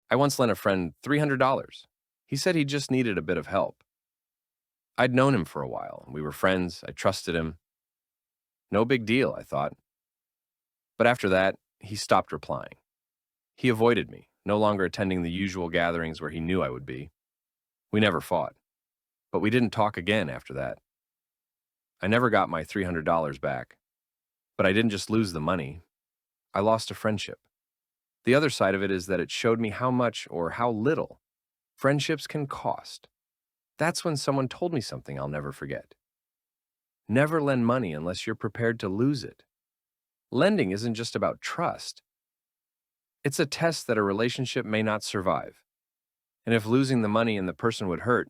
I once lent a friend $300. He said he just needed a bit of help. I'd known him for a while. We were friends. I trusted him. No big deal, I thought. But after that, he stopped replying. He avoided me, no longer attending the usual gatherings where he knew I would be. We never fought, but we didn't talk again after that. I never got my $300 back. But I didn't just lose the money. I lost a friendship. The other side of it is that it showed me how much or how little friendships can cost. That's when someone told me something I'll never forget. Never lend money unless you're prepared to lose it. Lending isn't just about trust. It's a test that a relationship may not survive. And if losing the money and the person would hurt,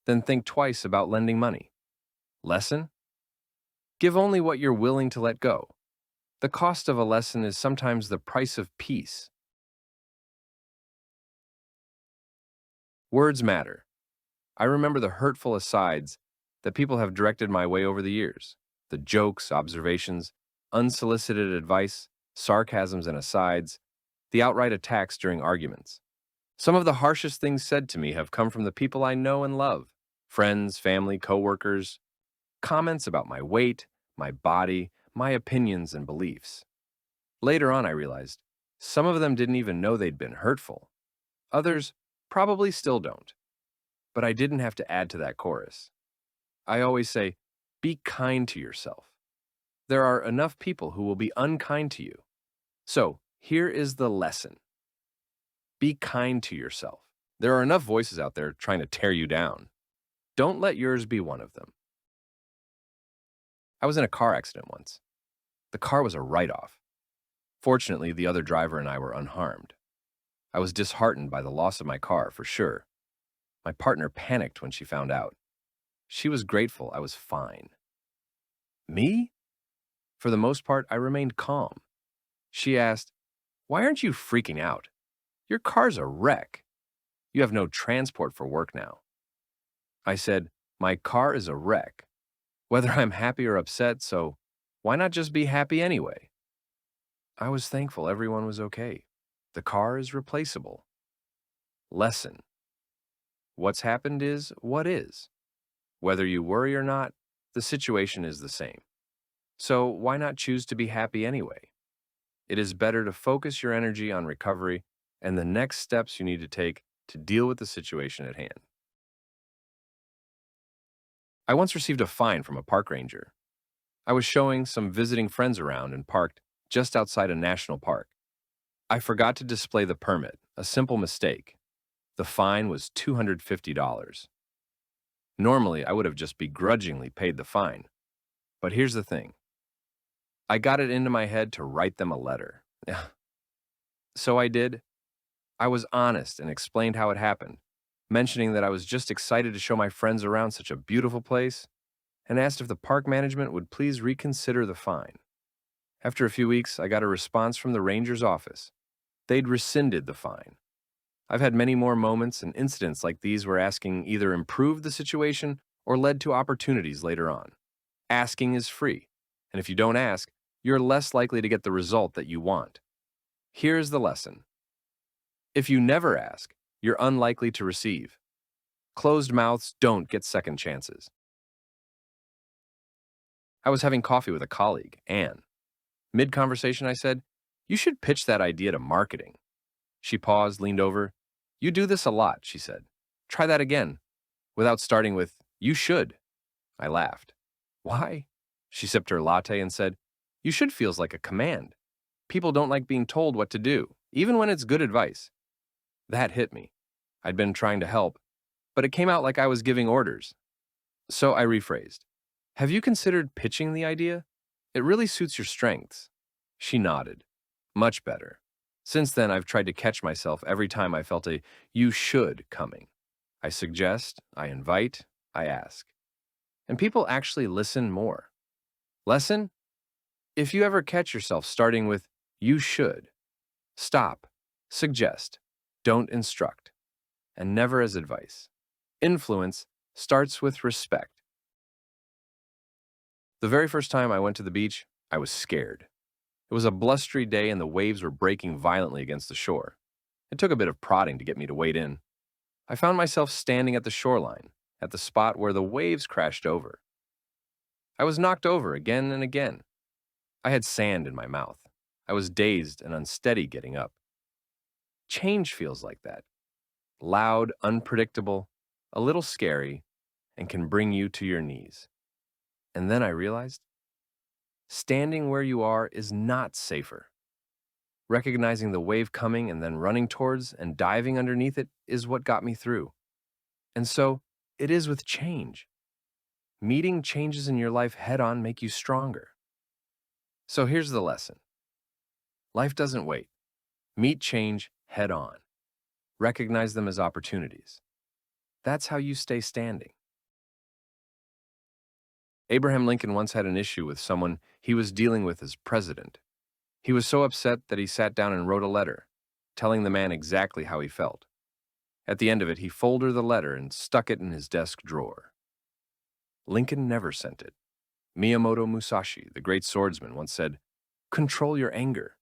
then think twice about lending money. Lesson? Give only what you're willing to let go. The cost of a lesson is sometimes the price of peace. Words matter. I remember the hurtful asides that people have directed my way over the years. The jokes, observations, unsolicited advice, sarcasms and asides, the outright attacks during arguments. Some of the harshest things said to me have come from the people I know and love. Friends, family, coworkers. Comments about my weight, my body, my opinions and beliefs. Later on, I realized some of them didn't even know they'd been hurtful. Others probably still don't. But I didn't have to add to that chorus. I always say, be kind to yourself. There are enough people who will be unkind to you. So, here is the lesson. Be kind to yourself. There are enough voices out there trying to tear you down. Don't let yours be one of them. I was in a car accident once. The car was a write-off. Fortunately, the other driver and I were unharmed. I was disheartened by the loss of my car, for sure. My partner panicked when she found out. She was grateful I was fine. Me? For the most part, I remained calm. She asked, "Why aren't you freaking out? Your car's a wreck. You have no transport for work now." I said, "My car is a wreck. Whether I'm happy or upset, so why not just be happy anyway?" I was thankful everyone was okay. The car is replaceable. Lesson. What's happened is what is. Whether you worry or not, the situation is the same. So why not choose to be happy anyway? It is better to focus your energy on recovery and the next steps you need to take to deal with the situation at hand. I once received a fine from a park ranger. I was showing some visiting friends around and parked just outside a national park. I forgot to display the permit, a simple mistake. The fine was $250. Normally, I would have just begrudgingly paid the fine. But here's the thing. I got it into my head to write them a letter. So I did. I was honest and explained how it happened, mentioning that I was just excited to show my friends around such a beautiful place, and asked if the park management would please reconsider the fine. After a few weeks, I got a response from the ranger's office. They'd rescinded the fine. I've had many more moments and incidents like these where asking either improved the situation or led to opportunities later on. Asking is free, and if you don't ask, you're less likely to get the result that you want. Here's the lesson. If you never ask, you're unlikely to receive. Closed mouths don't get second chances. I was having coffee with a colleague, Anne. Mid-conversation, I said, "You should pitch that idea to marketing." She paused, leaned over. "You do this a lot," she said. "Try that again," without starting with, "You should." I laughed. "Why?" She sipped her latte and said, "You should feels like a command. People don't like being told what to do, even when it's good advice." That hit me. I'd been trying to help, but it came out like I was giving orders. So I rephrased. "Have you considered pitching the idea? It really suits your strengths." She nodded. Much better. Since then, I've tried to catch myself every time I felt a "you should" coming. I suggest, I invite, I ask. And people actually listen more. Lesson? If you ever catch yourself starting with "you should," stop, suggest, don't instruct, and never as advice. Influence starts with respect. The very first time I went to the beach, I was scared. It was a blustery day and the waves were breaking violently against the shore. It took a bit of prodding to get me to wade in. I found myself standing at the shoreline, at the spot where the waves crashed over. I was knocked over again and again. I had sand in my mouth. I was dazed and unsteady getting up. Change feels like that. Loud, unpredictable, a little scary, and can bring you to your knees. And then I realized, standing where you are is not safer. Recognizing the wave coming and then running towards and diving underneath it is what got me through. And so, it is with change. Meeting changes in your life head on make you stronger. So here's the lesson. Life doesn't wait. Meet change head on. Recognize them as opportunities. That's how you stay standing. Abraham Lincoln once had an issue with someone he was dealing with as president. He was so upset that he sat down and wrote a letter, telling the man exactly how he felt. At the end of it, he folded the letter and stuck it in his desk drawer. Lincoln never sent it. Miyamoto Musashi, the great swordsman, once said, "Control your anger.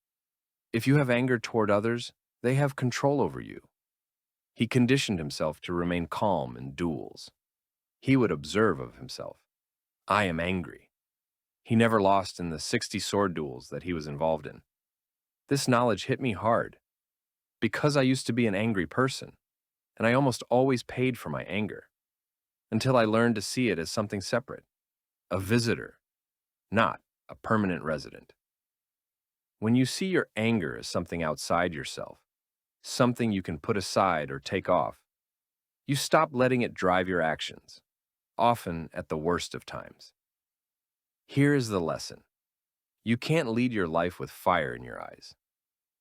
If you have anger toward others, they have control over you." He conditioned himself to remain calm in duels. He would observe of himself, "I am angry." He never lost in the 60 sword duels that he was involved in. This knowledge hit me hard because I used to be an angry person, and I almost always paid for my anger until I learned to see it as something separate, a visitor, not a permanent resident. When you see your anger as something outside yourself, something you can put aside or take off, you stop letting it drive your actions, often at the worst of times. Here is the lesson. You can't lead your life with fire in your eyes.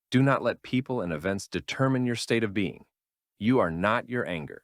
Do not let people and events determine your state of being. You are not your anger.